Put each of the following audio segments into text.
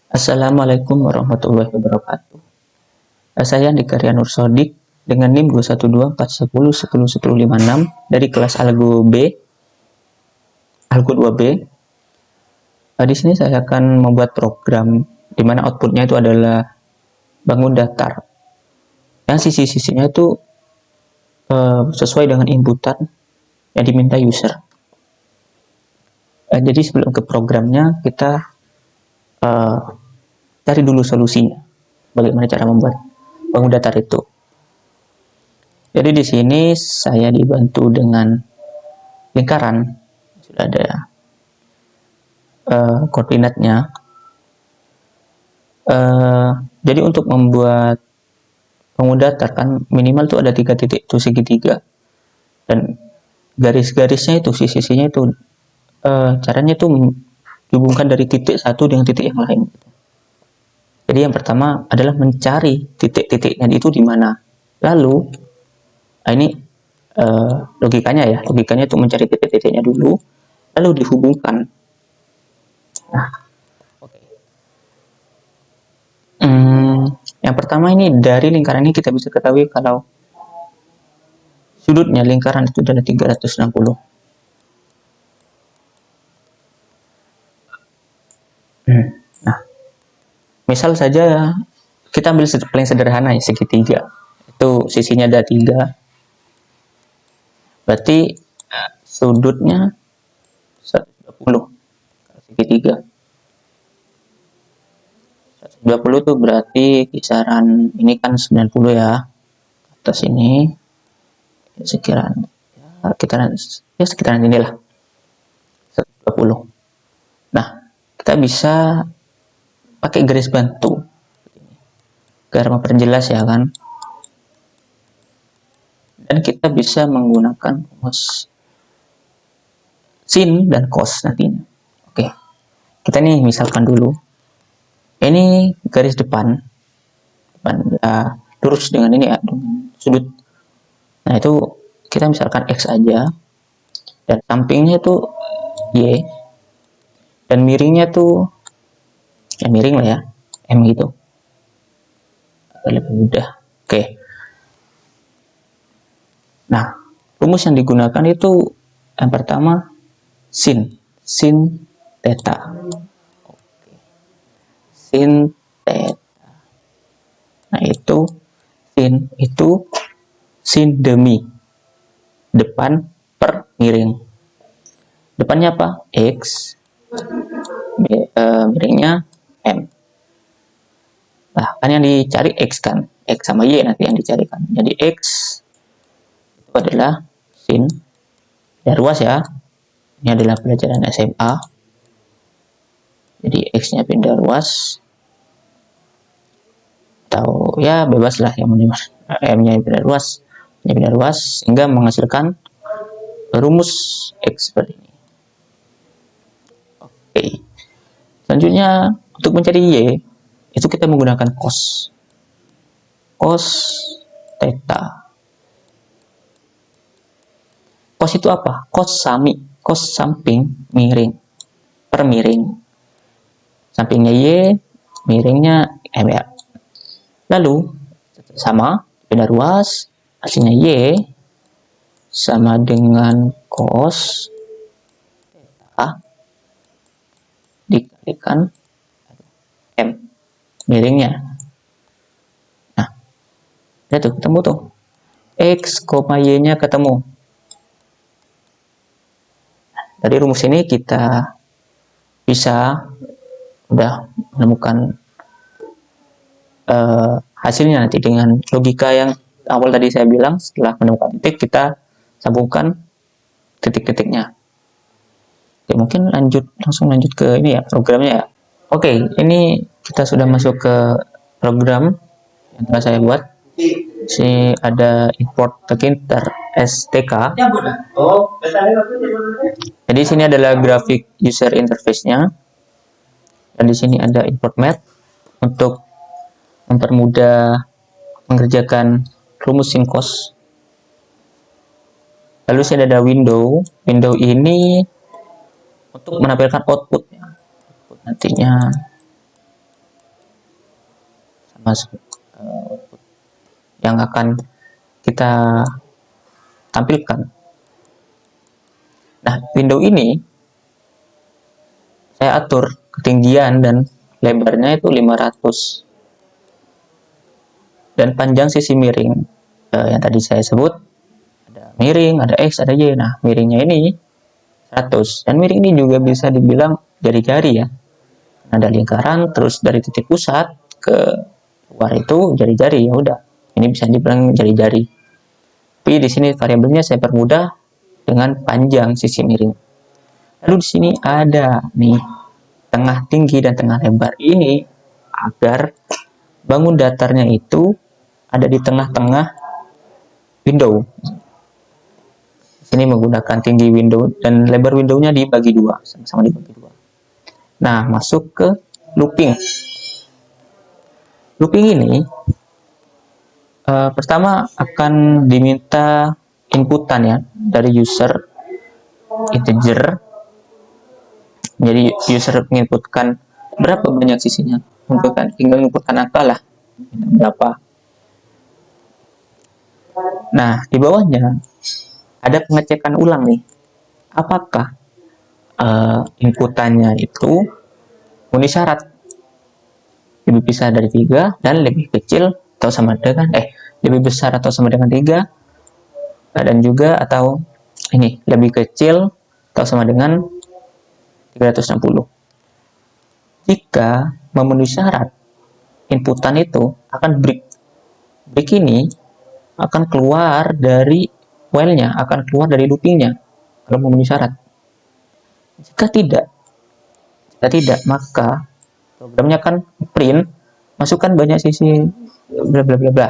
Assalamualaikum warahmatullahi wabarakatuh. Saya Andika Nur Sodik dengan NIM 21241011056 dari kelas Algo B, Algo 2B. Di sini saya akan membuat program di mana outputnya itu adalah bangun datar. Yang sisi-sisinya itu sesuai dengan inputan yang diminta user. Jadi sebelum ke programnya kita cari dulu solusinya. Bagaimana cara membuat bangun datar itu. Jadi di sini saya dibantu dengan lingkaran, sudah ada koordinatnya. Jadi untuk membuat bangun datar kan minimal tuh ada 3 titik itu segitiga, dan garis-garisnya itu sisi-sisinya itu caranya itu dihubungkan dari titik satu dengan titik yang lain. Jadi yang pertama adalah mencari titik-titiknya itu di mana. Lalu ini logikanya itu mencari titik-titiknya dulu, lalu dihubungkan. Nah, oke. Yang pertama ini dari lingkaran ini kita bisa ketahui kalau sudutnya lingkaran itu adalah 360. Nah, misal saja kita ambil paling sederhana ya, segitiga. Itu sisinya ada 3. Berarti sudutnya 120 segitiga. 120 tuh berarti kisaran ini kan 90 ya. Atas ini sekitaran inilah 120. Nah, kita bisa pakai garis bantu agar memperjelas ya kan. Dan kita bisa menggunakan rumus sin dan cos nantinya. Oke, kita nih misalkan dulu ini garis depan ya, lurus dengan ini ya, dengan sudut. Nah itu kita misalkan x aja, dan sampingnya itu y, dan miringnya tuh ya miring lah ya, m gitu, lebih mudah. Oke. Nah, rumus yang digunakan itu yang pertama sin theta. Oke. Sin theta. Nah, itu sin demi depan per miring. Depannya apa? X. Miringnya m. Nah, kan yang dicari x kan, x sama y nanti yang dicarikan. Jadi x itu adalah sin ya, ruas ya. Ini adalah pelajaran SMA. Jadi x-nya pindah ruas, atau ya bebas lah yang mana, m-nya pindah ruas, sehingga menghasilkan rumus x seperti ini. Oke. Selanjutnya untuk mencari y itu kita menggunakan cos theta. Cos itu apa? Cos samping miring per miring. Sampingnya y, miringnya m ya. Lalu sama pindah ruas, hasilnya y sama dengan cos theta dikalikan m miringnya. Nah, lihat tuh, ketemu tuh. X, y-nya ketemu. Dari rumus ini kita bisa udah menemukan hasilnya nanti dengan logika yang awal tadi saya bilang. Setelah menemukan titik, kita sambungkan titik-titiknya. Oke, mungkin langsung lanjut ke ini ya, programnya ya. Oke, ini kita sudah masuk ke program yang telah saya buat. Sini ada import together STK. Jadi sini adalah grafik user interface-nya. Dan di sini ada import math untuk mempermudah mengerjakan rumus sin cos. Lalu sini ada window ini untuk menampilkan output nantinya. masuk output yang akan kita tampilkan. Nah, window ini saya atur ketinggian dan lebarnya itu 500 dan panjang sisi miring yang tadi saya sebut, ada miring, ada X, ada Y. Nah, miringnya ini 100 dan miring ini juga bisa dibilang jari-jari ya. Ada lingkaran, terus dari titik pusat ke luar itu jari-jari, ya udah. Ini bisa dibilang jari-jari. Tapi di sini variabelnya saya permudah dengan panjang sisi miring. Lalu di sini ada nih tengah tinggi dan tengah lebar ini agar bangun datarnya itu ada di tengah-tengah window. Di sini menggunakan tinggi window dan lebar windownya dibagi dua, sama-sama dibagi dua. Nah, masuk ke looping. Looping ini pertama akan diminta inputan ya dari user integer. Jadi user menginputkan berapa banyak sisinya, tinggal menginputkan angka lah berapa. Nah, di bawahnya ada pengecekan ulang nih, apakah inputannya itu memenuhi syarat lebih besar dari 3 dan lebih kecil atau sama dengan lebih besar atau sama dengan 3, dan juga atau ini lebih kecil atau sama dengan 360. Jika memenuhi syarat, inputan itu akan break. Break ini akan keluar dari while-nya, akan keluar dari looping-nya kalau memenuhi syarat. Jika tidak, maka programnya akan print, masukkan banyak sisi bla bla bla bla.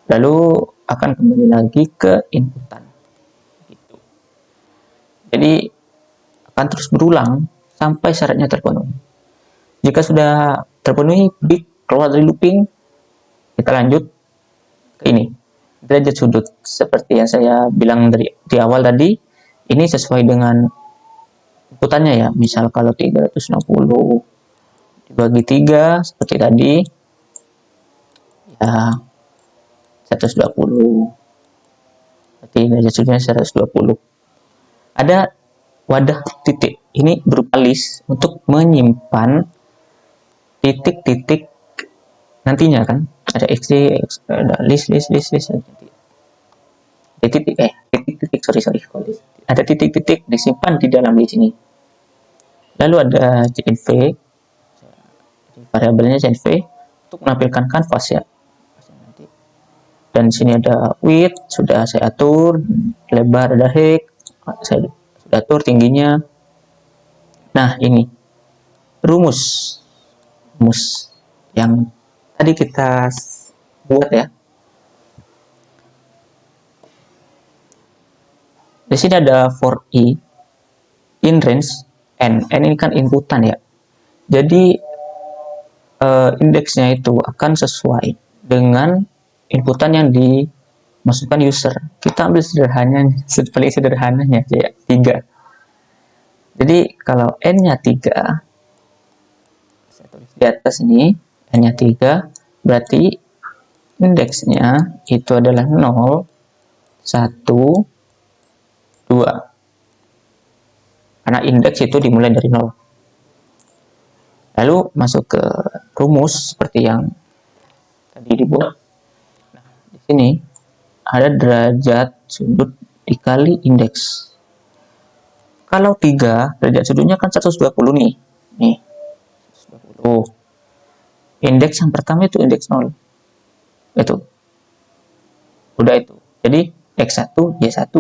Lalu akan kembali lagi ke inputan. Gitu. Jadi akan terus berulang sampai syaratnya terpenuhi. Jika sudah terpenuhi, keluar dari looping, kita lanjut ke ini, derajat sudut. Seperti yang saya bilang di awal tadi, ini sesuai dengan inputannya ya. Misal kalau 360 dibagi 3 seperti tadi, ya 120. Berarti derajat sudutnya 120. Ada wadah titik. Ini berupa list untuk menyimpan titik-titik nantinya kan. Ada XD, ada list. Ada titik-titik disimpan di dalam list ini. Lalu ada CNV, variabelnya CNV untuk menampilkan kanvas ya. Dan sini ada width, sudah saya atur, lebar ada height, saya sudah atur tingginya. Nah, ini rumus yang tadi kita buat ya. Di sini ada for i in range n ini kan inputan ya. Jadi indeksnya itu akan sesuai dengan inputan yang dimasukkan user. Kita ambil paling sederhananya aja ya, 3. Jadi kalau n-nya 3, saya tulis di atas ini, n-nya 3, berarti indeksnya itu adalah 0, 1, 2. Karena indeks itu dimulai dari 0. Lalu masuk ke rumus seperti yang tadi dibuat. Nah, di sini ada derajat sudut dikali indeks. Kalau 3, derajat sudutnya kan 120 nih. Nih, 120. Indeks yang pertama itu indeks 0. Itu. Udah itu. Jadi, X1, Y1.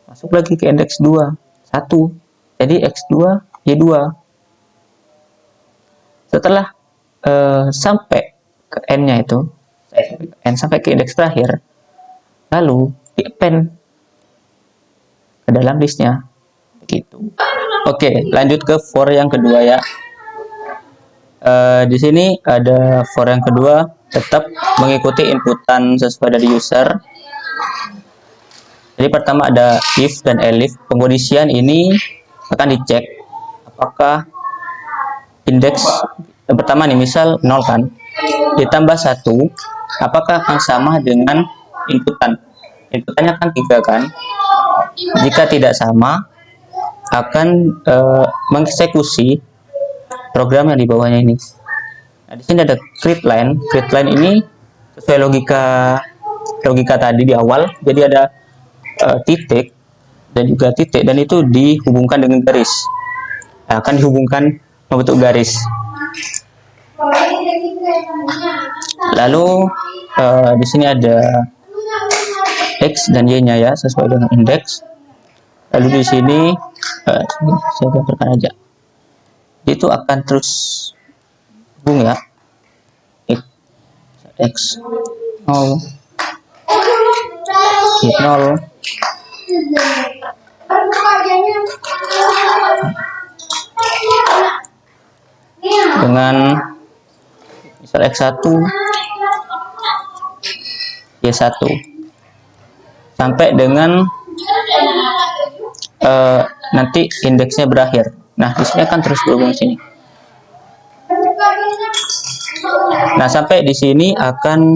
Masuk lagi ke indeks 2. 1. Jadi, X2, Y2. Setelah sampai ke N-nya itu, N sampai ke indeks terakhir, lalu di append ke dalam listnya. Gitu. Oke, lanjut ke for yang kedua ya. Di sini ada for yang kedua, tetap mengikuti inputan sesuai dari user. Jadi pertama ada if dan elif. Pengkondisian ini akan dicek apakah indeks pertama nih, misal 0 kan, ditambah 1, apakah akan sama dengan inputan? Inputannya kan 3 kan. Jika tidak sama, akan mengeksekusi program yang di bawahnya ini. Nah, di sini ada create line. Create line ini sesuai logika tadi di awal. Jadi ada titik dan juga titik, dan itu dihubungkan dengan garis. Nah, akan dihubungkan membentuk garis. Lalu di sini ada X dan Y-nya ya, sesuai dengan indeks. Lalu di sini saya gambarkan aja. Itu akan terus hubung ya. X 0, Y 0, dengan misal X1, Y1, sampai dengan nanti indeksnya berakhir. Nah, di sini akan terus berhubung sini. Nah, sampai di sini akan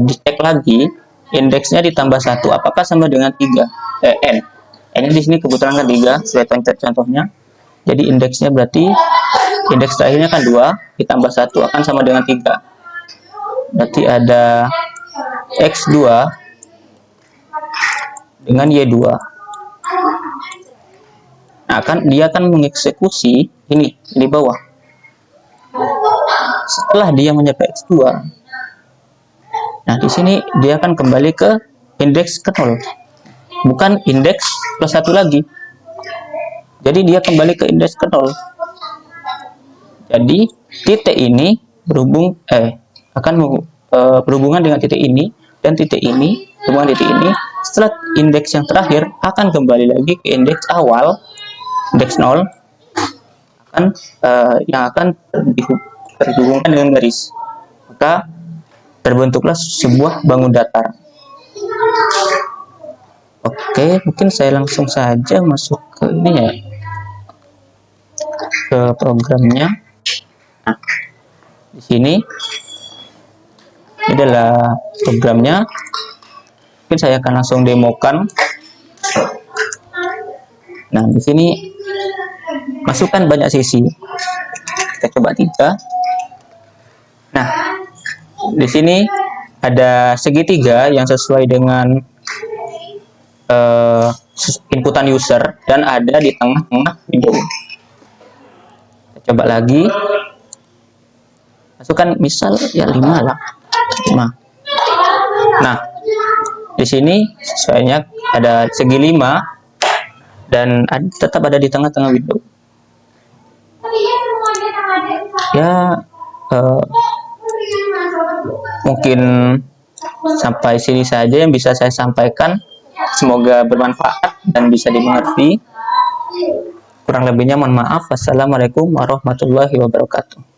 dicek lagi indeksnya ditambah 1 apakah sama dengan 3 n. Ini di sini kebetulan kan 3 sesuai contohnya. Jadi indeksnya berarti indeks terakhirnya kan 2 ditambah 1 akan sama dengan 3. Berarti ada X2 dengan Y2. Nah, dia akan mengeksekusi ini di bawah. Setelah dia mencapai X2, nah di sini dia akan kembali ke indeks ke 0, bukan indeks plus 1 lagi. Jadi dia kembali ke indeks ke 0. Jadi titik ini akan berhubungan dengan titik ini, dan titik ini berhubungan titik ini. Setelah indeks yang terakhir akan kembali lagi ke indeks awal, indeks 0, yang akan terhubungkan dengan garis. Maka terbentuklah sebuah bangun datar. Oke, mungkin saya langsung saja masuk ke ini ya, ke programnya. Nah, di sini ini adalah programnya. Mungkin saya akan langsung demokan. Nah, di sini masukkan banyak sisi. Kita coba 3. Nah, di sini ada segitiga yang sesuai dengan inputan user dan ada di tengah-tengah window. Kita coba lagi. Masukkan misal ya 5 lah. 5. Nah, di sini sesuainya ada segi 5 dan tetap ada di tengah-tengah window. Ya, mungkin sampai sini saja yang bisa saya sampaikan. Semoga bermanfaat dan bisa dimengerti. Kurang lebihnya mohon maaf. Wassalamualaikum warahmatullahi wabarakatuh.